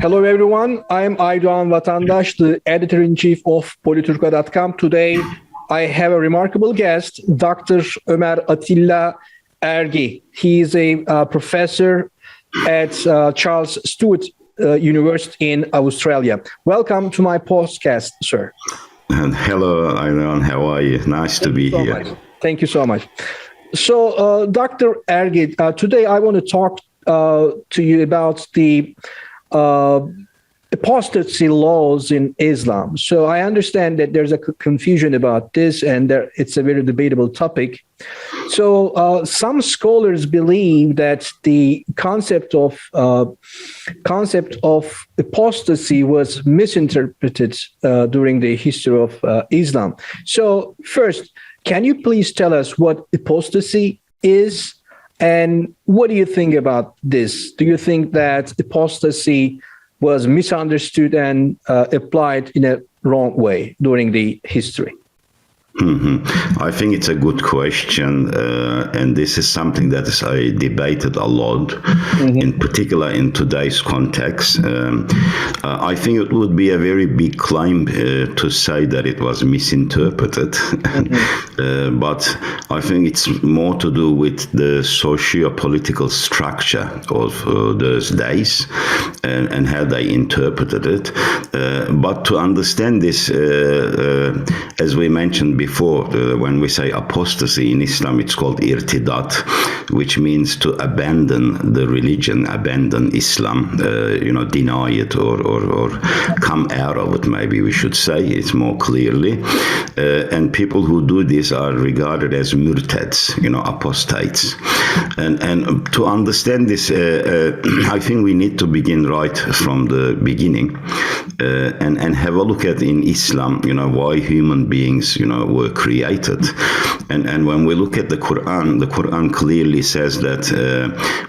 Hello, everyone. I'm Aydoğan Vatandaş, the editor-in-chief of Politurka.com. Today, I have a remarkable guest, Dr. Ömer Atilla Ergi. He is a professor at Charles Sturt University in Australia. Welcome to my podcast, sir. Hello, Aydoğan. How are you? Nice to be here. Thank you so much. So, Dr. Ergi, today I want to talk to you about the apostasy laws in Islam. So I understand that there's a confusion about this, and it's a very debatable topic. So some scholars believe that the concept of apostasy was misinterpreted during the history of Islam. So first, can you please tell us what apostasy is? And what do you think about this? Do you think that apostasy was misunderstood and applied in a wrong way during the history? I think it's a good question, and this is something that I debated a lot, in particular in today's context. I think it would be a very big claim to say that it was misinterpreted, but I think it's more to do with the socio-political structure of those days and how they interpreted it. But to understand this, as we mentioned before, when we say apostasy in Islam, it's called irtidat, which means to abandon the religion, abandon Islam, deny it or come out of it, maybe we should say it more clearly. And people who do this are regarded as murtads, apostates. And to understand this, I think we need to begin right from the beginning and have a look at in Islam, why human beings, were created. And when we look at the Quran clearly says that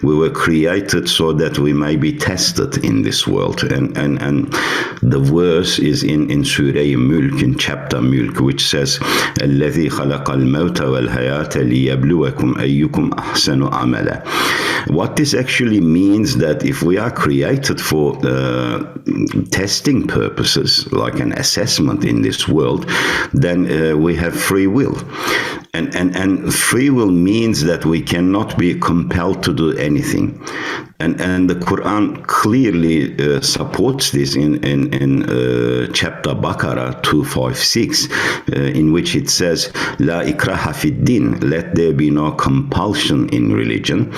we were created so that we may be tested in this world. And the verse is in Surah Mulk, in chapter Mulk, which says, الَّذِي خَلَقَ الْمَوْتَ وَالْحَيَاةَ لِيَبْلُوَكُمْ أَيُّكُمْ أَحْسَنُ عَمَلًا. What this actually means that if we are created for testing purposes, like an assessment in this world, then we have free will. And free will means that we cannot be compelled to do anything. And the Quran clearly supports this in chapter Baqarah 256, in which it says, La ikraha fid din, let there be no compulsion in religion,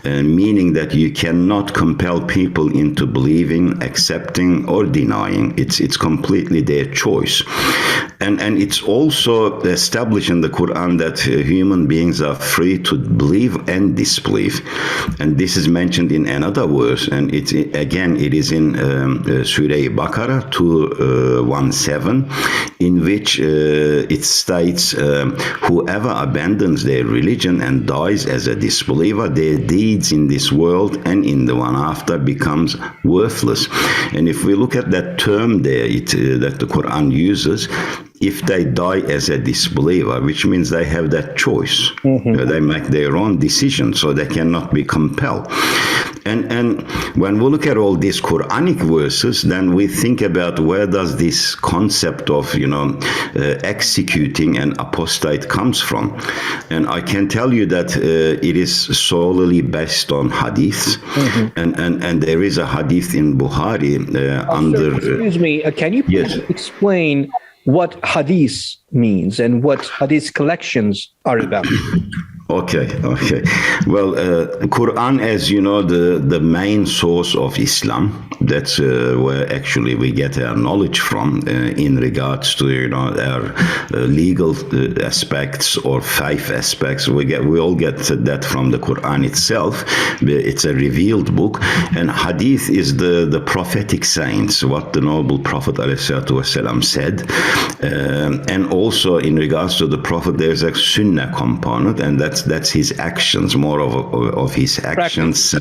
meaning that you cannot compel people into believing, accepting, or denying. It's completely their choice. And it's also established in the Quran that human beings are free to believe and disbelieve. And this is mentioned in another verse, and it is in Surah Baqarah 217, in which it states, whoever abandons their religion and dies as a disbeliever, their deeds in this world and in the one after becomes worthless. And if we look at that term there that the Quran uses, if they die as a disbeliever, which means they have that choice. They make their own decision, so they cannot be compelled. And when we look at all these Quranic verses, then we think about where does this concept of, executing an apostate comes from. And I can tell you that it is solely based on hadiths. And there is a hadith in Bukhari under... Excuse me, can you please explain what hadith means and what hadith collections are about? Okay. Well, Quran, as you know, the main source of Islam. That's where actually we get our knowledge from in regards to our legal aspects or faith aspects. We all get that from the Quran itself. It's a revealed book, and Hadith is the prophetic sayings, what the noble Prophet ﷺ said, and also in regards to the Prophet, there's a Sunnah component, and that That's his actions, more of his actions.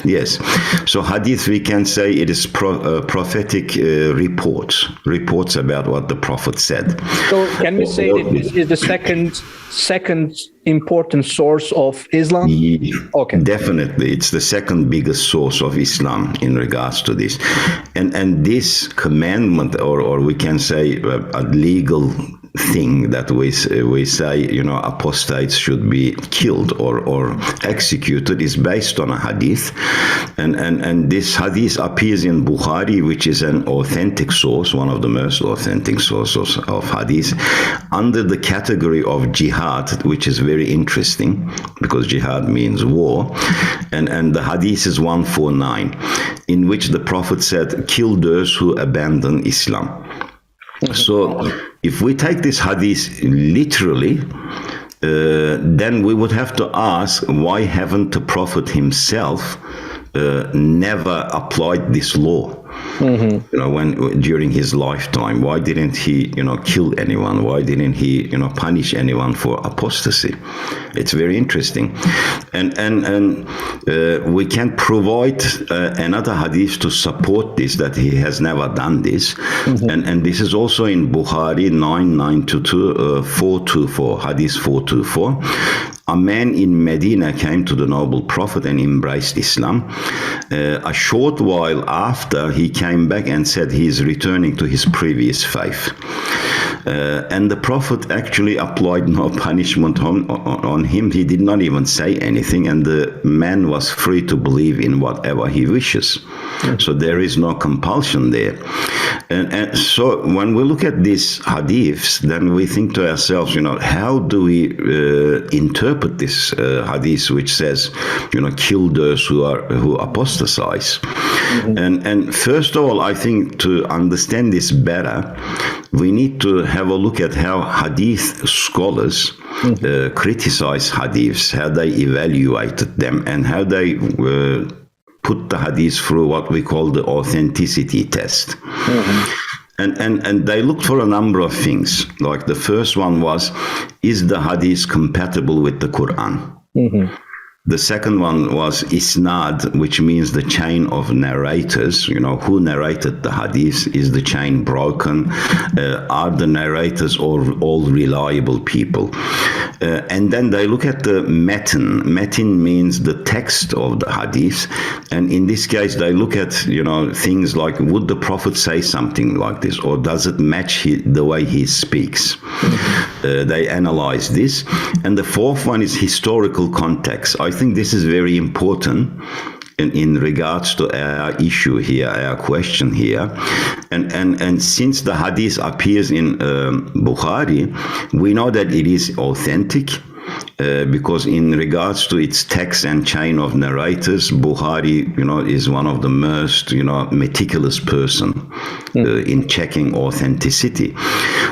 Yes. So hadith, we can say it is prophetic reports about what the Prophet said. So can we say that this is the second important source of Islam? Okay. Definitely, it's the second biggest source of Islam in regards to this, and this commandment, or we can say a legal thing that we say, apostates should be killed or executed, is based on a hadith, and this hadith appears in Bukhari, which is an authentic source, one of the most authentic sources of hadith, under the category of jihad, which is very interesting because jihad means war, and the hadith is 149, in which the Prophet said, "Kill those who abandon Islam." So if we take this hadith literally, then we would have to ask, why haven't the Prophet himself never applied this law? When during his lifetime, why didn't he, kill anyone? Why didn't he, punish anyone for apostasy? It's very interesting, and we can provide another hadith to support this, that he has never done this, and this is also in Bukhari 992 424, hadith 424. A man in Medina came to the noble Prophet and embraced Islam. A short while after, he came back and said he is returning to his previous faith. And the Prophet actually applied no punishment on him. He did not even say anything, and the man was free to believe in whatever he wishes. So there is no compulsion there. And so when we look at these hadiths, then we think to ourselves, how do we interpret this hadith which says, kill those who apostatize? And first of all, I think to understand this better, we need to have a look at how hadith scholars criticize hadiths, how they evaluated them, and how they put the hadith through what we call the authenticity test. And they looked for a number of things. Like the first one was, is the hadith compatible with the Quran? The second one was isnad, which means the chain of narrators. Who narrated the hadith? Is the chain broken? Are the narrators all reliable people? And then they look at the metin. Metin means the text of the hadith. And in this case, they look at, things like, would the Prophet say something like this? Or does it match the way he speaks? They analyze this. And the fourth one is historical context. I think this is very important in regards to our issue here, our question here. And since the hadith appears in Bukhari, we know that it is authentic, because in regards to its text and chain of narrators, Bukhari, is one of the most, meticulous person in checking authenticity.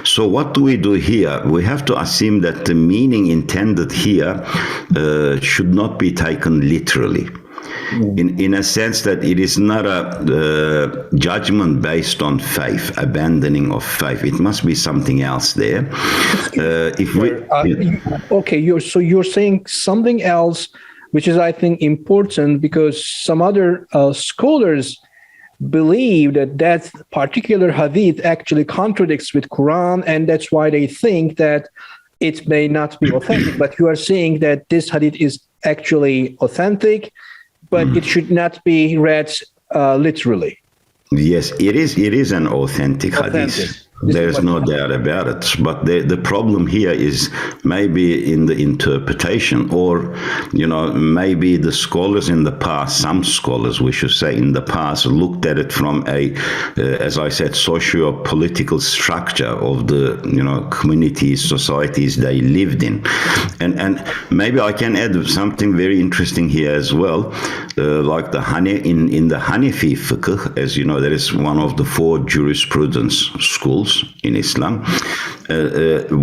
So what do we do here? We have to assume that the meaning intended here should not be taken literally. In a sense that it is not a judgment based on faith, abandoning of faith. It must be something else there. You're saying something else, which is, I think, important, because some other scholars believe that particular hadith actually contradicts with Quran, and that's why they think that it may not be authentic. But you are saying that this hadith is actually authentic, but it should not be read literally. Yes, it is an authentic hadith. There's no doubt about it. But the problem here is maybe in the interpretation, or, maybe the scholars in the past, some scholars, we should say, in the past, looked at it from a, as I said, socio-political structure of the, communities, societies they lived in. And maybe I can add something very interesting here as well. Like in the Hanafi fiqh, as you know, there is one of the 4 jurisprudence schools in Islam.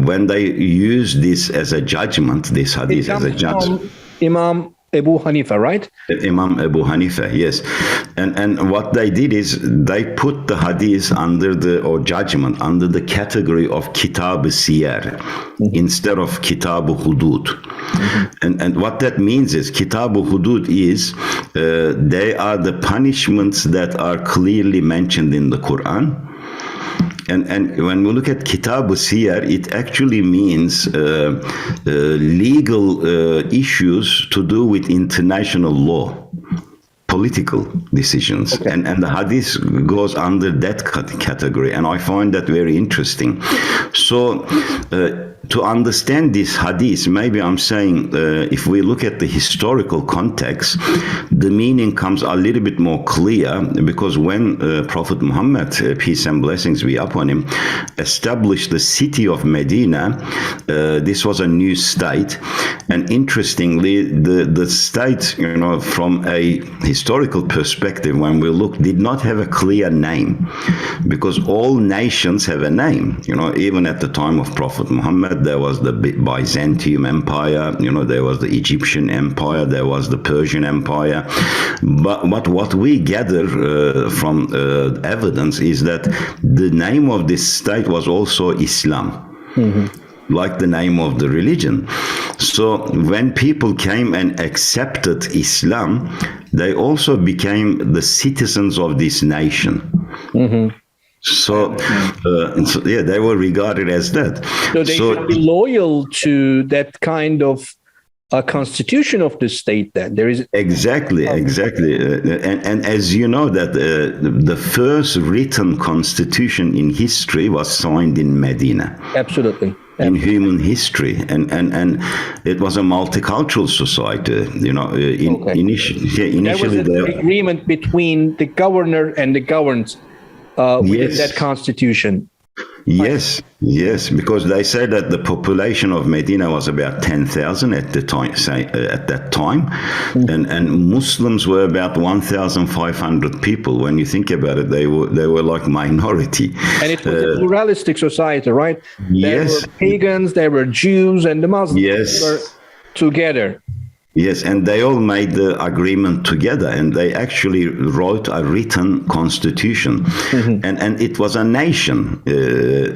When they use this as a judgment, this hadith as a judgment. Imam, Abu Hanifa, right? Imam Abu Hanifa, yes. And what they did is they put the hadith or judgment under the category of Kitab Siyar instead of Kitab Hudud. And what that means is Kitab Hudud is they are the punishments that are clearly mentioned in the Quran. And when we look at Kitab Siyar, it actually means legal issues to do with international law, political decisions. Okay. And the hadith goes under that category. And I find that very interesting. So to understand this hadith, maybe I'm saying if we look at the historical context, the meaning comes a little bit more clear, because when Prophet Muhammad, peace and blessings be upon him, established the city of Medina, this was a new state. And interestingly, the state, from a historical perspective, when we look, did not have a clear name, because all nations have a name. Even at the time of Prophet Muhammad, there was the Byzantium Empire, there was the Egyptian Empire, there was the Persian Empire. But what we gather from evidence is that the name of this state was also Islam. Like the name of the religion. So when people came and accepted Islam, they also became the citizens of this nation. So they were regarded as that. So they should be loyal to that kind of constitution of the state. Then there is exactly. And as you know, that the first written constitution in history was signed in Medina. Absolutely. In human history, and it was a multicultural society. Initially, there was an agreement between the governor and the governed within that constitution. Yes, because they said that the population of Medina was about 10,000 at that time, and Muslims were about 1,500 people. When you think about it, they were like minority. And it was a pluralistic society, right? Yes. There were pagans, there were Jews, and the Muslims were together. Yes, and they all made the agreement together, and they actually wrote a written constitution, and it was a nation.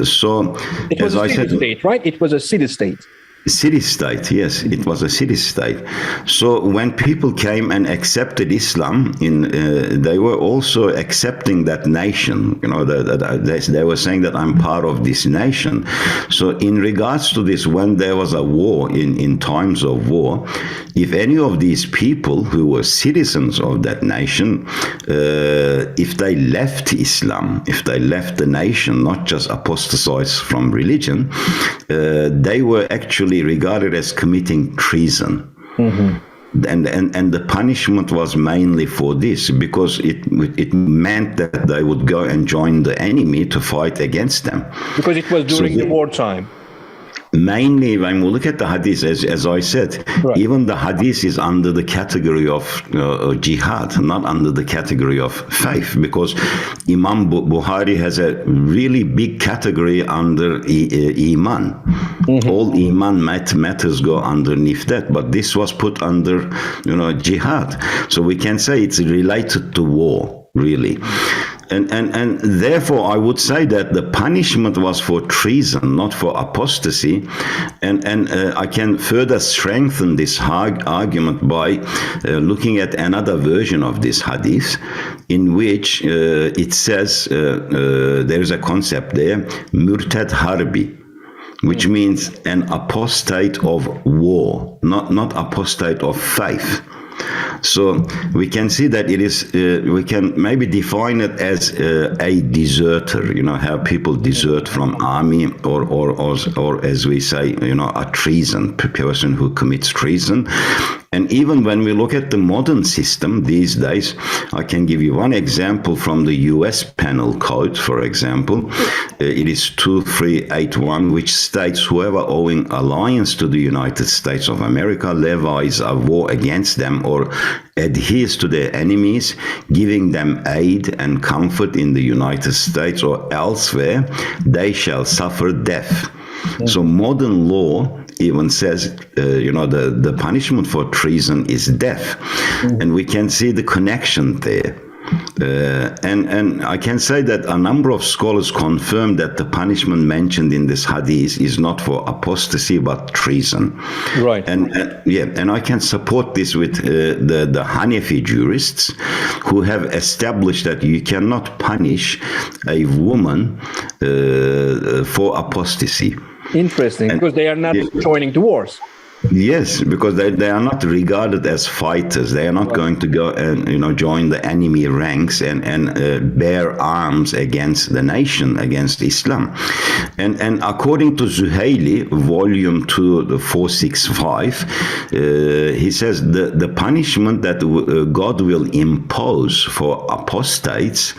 So it was a city-state, right? It was a city-state. City-state, yes, it was a city-state. So when people came and accepted Islam, they were also accepting that nation. They were saying that I'm part of this nation. So in regards to this, when there was a war, in times of war, if any of these people who were citizens of that nation, if they left Islam, if they left the nation, not just apostatized from religion, they were actually regarded as committing treason. And the punishment was mainly for this, because it meant that they would go and join the enemy to fight against them. Because it was during the wartime. Mainly, when we look at the hadith, as I said, even the hadith is under the category of jihad, not under the category of faith, because Imam Bukhari has a really big category under iman. All iman matters go underneath that, but this was put under, jihad. So we can say it's related to war, really. And therefore, I would say that the punishment was for treason, not for apostasy. And I can further strengthen this argument by looking at another version of this hadith, in which it says there is a concept there, murtad harbi, which means an apostate of war, not apostate of faith. So we can see that it is, we can maybe define it as a deserter, how people desert from army, or as we say, a treason, person who commits treason. And even when we look at the modern system these days, I can give you one example from the US Penal Code, for example. It is 2381, which states whoever owing alliance to the United States of America levies a war against them or adheres to their enemies, giving them aid and comfort in the United States or elsewhere, they shall suffer death. So modern law even says, the punishment for treason is death. And we can see the connection there. And I can say that a number of scholars confirm that the punishment mentioned in this hadith is not for apostasy but treason. Right. And I can support this with the Hanafi jurists who have established that you cannot punish a woman for apostasy. Interesting, because they are not joining the wars. Yes, because they are not regarded as fighters. They are not going to go and join the enemy ranks and bear arms against the nation, against Islam. And according to Zuhaili, volume 2, 465, he says the punishment that God will impose for apostates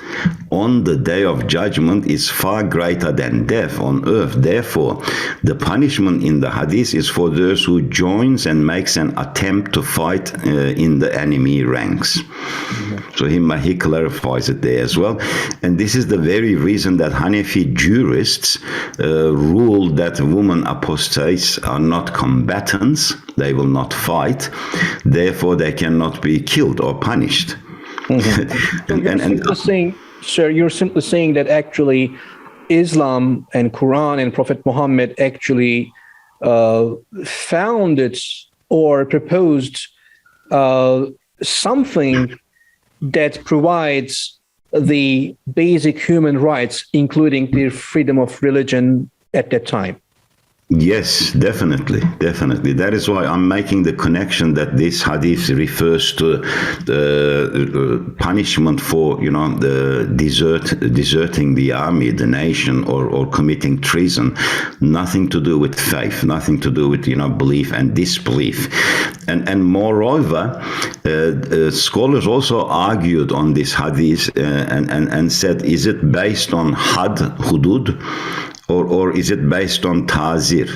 on the day of judgment is far greater than death on earth. Therefore, the punishment in the hadith is for those who joins and makes an attempt to fight in the enemy ranks. So he clarifies it there as well. And this is the very reason that Hanafi jurists ruled that women apostates are not combatants. They will not fight. Therefore, they cannot be killed or punished. You're simply saying that actually Islam and Quran and Prophet Muhammad actually founded or proposed something that provides the basic human rights, including the freedom of religion at that time. Yes, definitely. That is why I'm making the connection that this hadith refers to the punishment for, the deserting the army, the nation, or committing treason. Nothing to do with faith, nothing to do with, belief and disbelief. And moreover, scholars also argued on this hadith and said, is it based on had, hudud? Or is it based on ta'zir?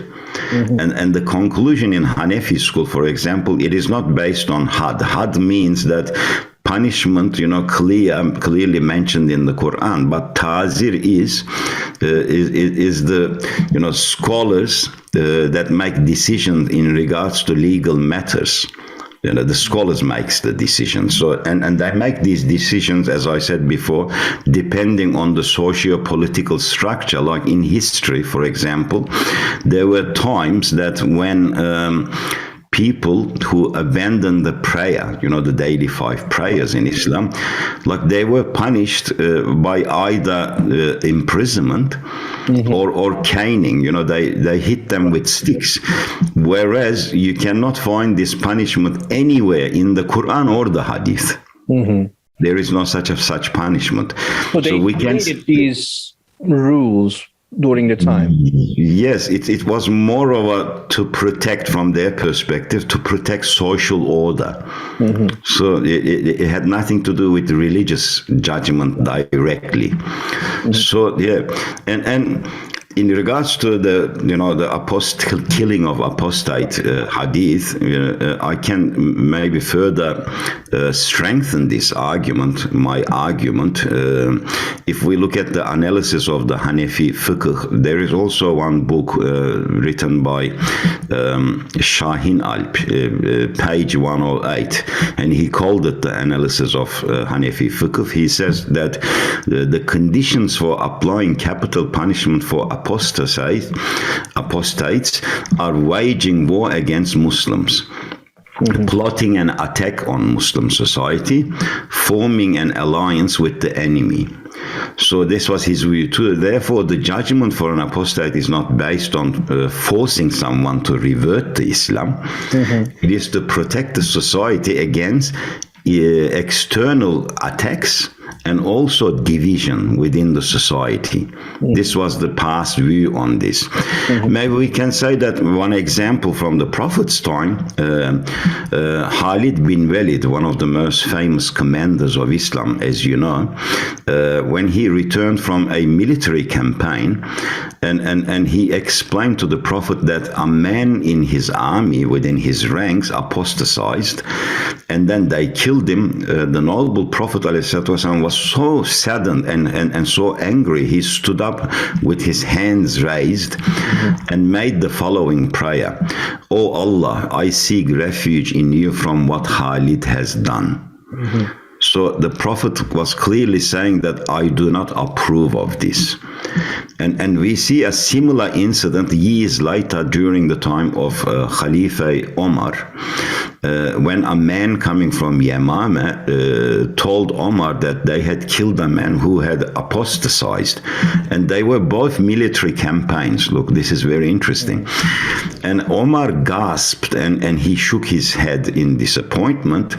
And the conclusion in Hanafi school, for example, it is not based on had. Had means that punishment, clearly mentioned in the Quran, but ta'zir is the scholars that make decisions in regards to legal matters. The scholars makes the decisions. So, and they make these decisions, as I said before, depending on the socio-political structure. Like in history, for example, there were times that when people who abandoned the prayer, the daily 5 prayers in Islam, like they were punished by either imprisonment or caning. They hit them with sticks. Whereas you cannot find this punishment anywhere in the Quran or the Hadith. There is no such punishment. So we created these rules during the time. Yes, it was more of to protect, from their perspective, to protect social order. So it had nothing to do with religious judgment directly. So and in regards to the killing of apostate hadith, I can maybe further strengthen this argument, my argument. If we look at the analysis of the Hanafi fiqh, there is also one book written by Shahin Alp, page 108, and he called it the analysis of Hanafi fiqh. He says that the conditions for applying capital punishment for apostates are waging war against Muslims, plotting an attack on Muslim society, forming an alliance with the enemy. So this was his view too. Therefore, the judgment for an apostate is not based on forcing someone to revert to Islam. It is to protect the society against external attacks and also division within the society. This was the past view on this. Maybe we can say that one example from the Prophet's time, Khalid bin Walid, one of the most famous commanders of Islam, as you know, when he returned from a military campaign, and he explained to the Prophet that a man in his army, within his ranks, apostatized, and then they killed him. The noble Prophet ﷺ was so saddened and so angry, he stood up with his hands raised and made the following prayer: "O Allah, I seek refuge in you from what Khalid has done." So the Prophet was clearly saying that I do not approve of this. And we see a similar incident years later during the time of Khalifa Omar, when a man coming from Yamama told Omar that they had killed a man who had apostatized. And they were both military campaigns. Look, this is very interesting. And Omar gasped and he shook his head in disappointment.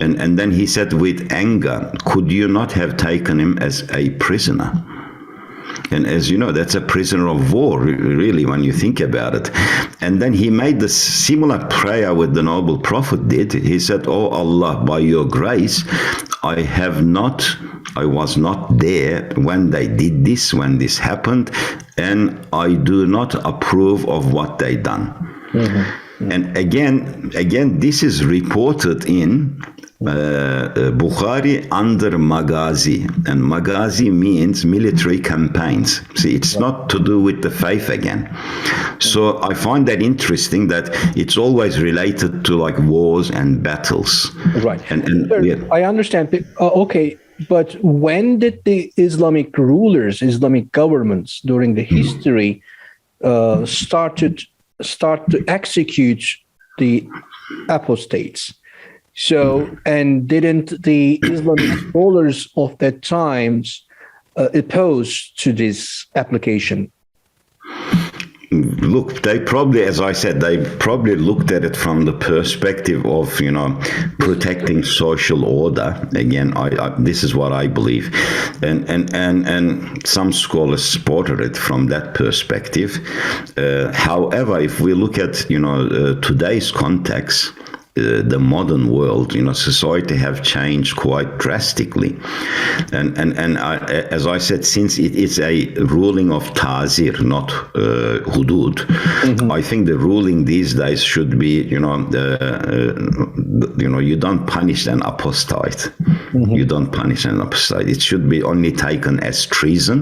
And then he said with anger, "Could you not have taken him as a prisoner?" And as you know, that's a prisoner of war, really, when you think about it. And then he made the similar prayer with the noble Prophet did. He said, "Oh Allah, by your grace, I was not there when they did this, when this happened, and I do not approve of what they done." And again, this is reported in Bukhari under Maghazi, and Maghazi means military campaigns. See, it's not to do with the faith again. So I find that interesting that it's always related to like wars and battles. Right. And yeah. I understand. Okay, but when did the Islamic rulers, Islamic governments during the history start to execute the apostates? So, and didn't the Islamic scholars of that times oppose to this application? Look, they probably, as I said, they probably looked at it from the perspective of, protecting social order. Again, this is what I believe, and some scholars supported it from that perspective. However, if we look at today's context, the modern world, society have changed quite drastically, and as I said, since it is a ruling of ta'zir, not hudud, I think the ruling these days should be, you don't punish an apostate. You don't punish an apostate. It should be only taken as treason,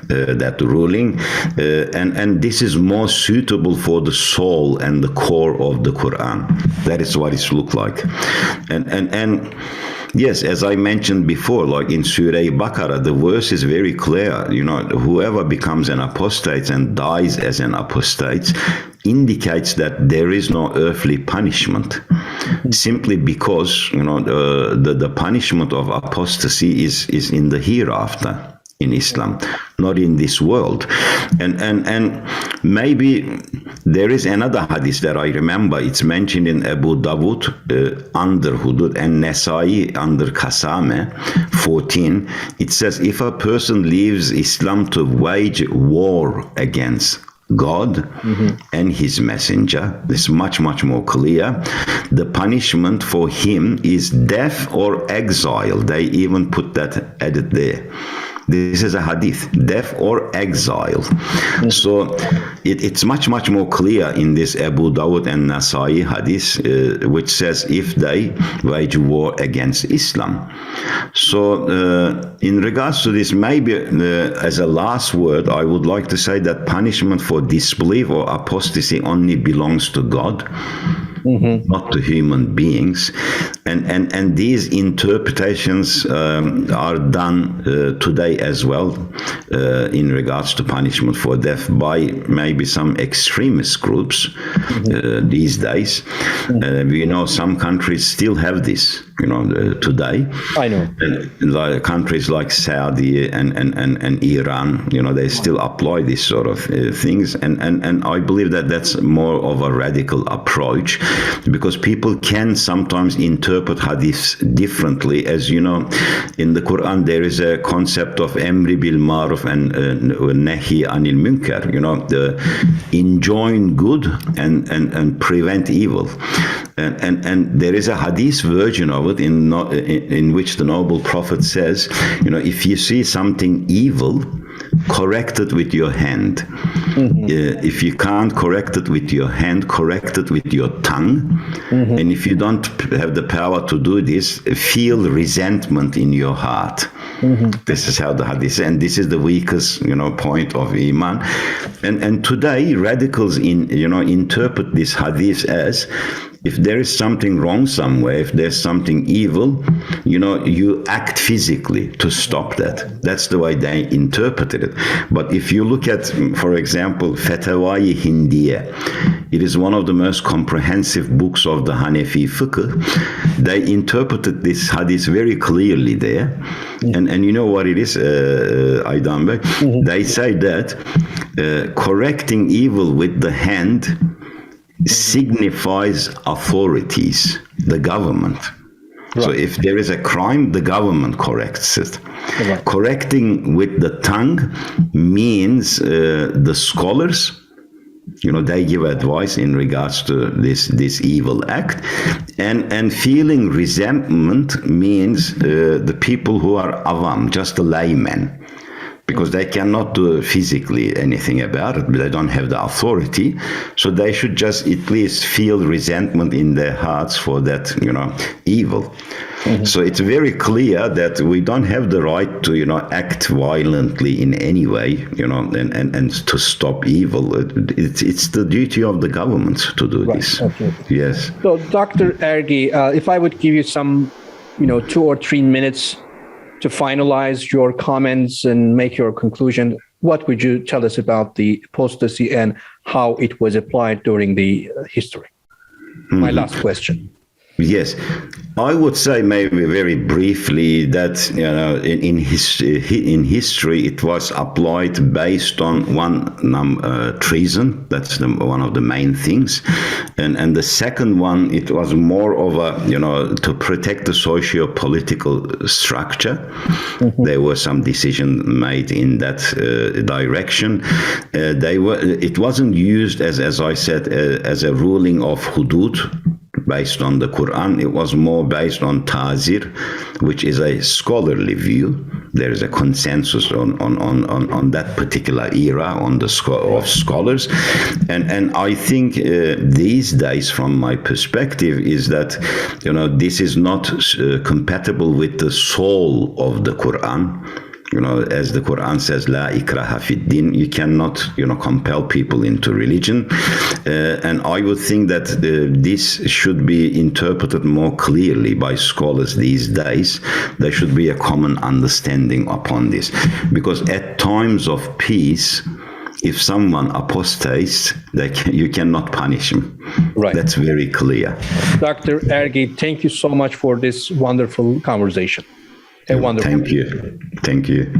that ruling, and this is more suitable for the soul and the core of the Quran. That is what it looks like. And yes, as I mentioned before, like in Surah Baqarah, the verse is very clear. Whoever becomes an apostate and dies as an apostate indicates that there is no earthly punishment, simply because the punishment of apostasy is in the hereafter in Islam, not in this world. And maybe there is another hadith that I remember. It's mentioned in Abu Dawud under Hudud and Nasai under Qasame 14. It says, if a person leaves Islam to wage war against God and his messenger, this is much more clear. The punishment for him is death or exile. They even put that added there. This is a hadith, death or exile. So it's much more clear in this Abu Dawud and Nasai hadith, which says if they wage war against Islam. So in regards to this, maybe as a last word, I would like to say that punishment for disbelief or apostasy only belongs to God. Not to human beings, and these interpretations are done today as well in regards to punishment for death by maybe some extremist groups these days. We know some countries still have this, today. I know. Like countries like Saudi and Iran, they still apply these sort of things, and I believe that that's more of a radical approach. Because people can sometimes interpret hadiths differently. As you know, in the Quran, there is a concept of Amri bil Ma'ruf and Nahi anil Munkar, the enjoin good and prevent evil. And there is a hadith version of it in which the noble Prophet says, if you see something evil, correct it with your hand. If you can't correct it with your hand, correct it with your tongue. And if you don't have the power to do this, feel resentment in your heart. This is how the hadith, and this is the weakest, point of iman. And today radicals interpret this hadith as, if there is something wrong somewhere, if there's something evil, you act physically to stop that. That's the way they interpreted it. But if you look at, for example, Fatawai Hindiya, it is one of the most comprehensive books of the Hanafi fiqh. They interpreted this hadith very clearly there. And you know what it is, Aydan Bey? They say that correcting evil with the hand signifies authorities, the government. Right. So if there is a crime, the government corrects it. Right. Correcting with the tongue means the scholars, they give advice in regards to this evil act. And feeling resentment means the people who are awam, just the laymen. Because they cannot do physically anything about it, but they don't have the authority. So they should just at least feel resentment in their hearts for that, evil. So it's very clear that we don't have the right to, act violently in any way, and to stop evil. It's the duty of the government to do this. Okay. Yes. So, Dr. Ergi, if I would give you some, 2 or 3 minutes to finalize your comments and make your conclusion, what would you tell us about the apostasy and how it was applied during the history? My last question. Yes, I would say maybe very briefly that in history it was applied based on treason. That's one of the main things, and the second one, it was more of a to protect the socio-political structure. There were some decisions made in that direction. It wasn't used as I said as a ruling of hudud based on the Quran. It was more based on ta'zir, which is a scholarly view. There is a consensus on that particular era of scholars. And I think these days, from my perspective, is that, this is not compatible with the soul of the Quran. As the Quran says, La ikraha fid din, you cannot, compel people into religion. And I would think that this should be interpreted more clearly by scholars these days. There should be a common understanding upon this. Because at times of peace, if someone apostates, you cannot punish him. Right. That's very clear. Dr. Ergi, thank you so much for this wonderful conversation. Thank you. Thank you.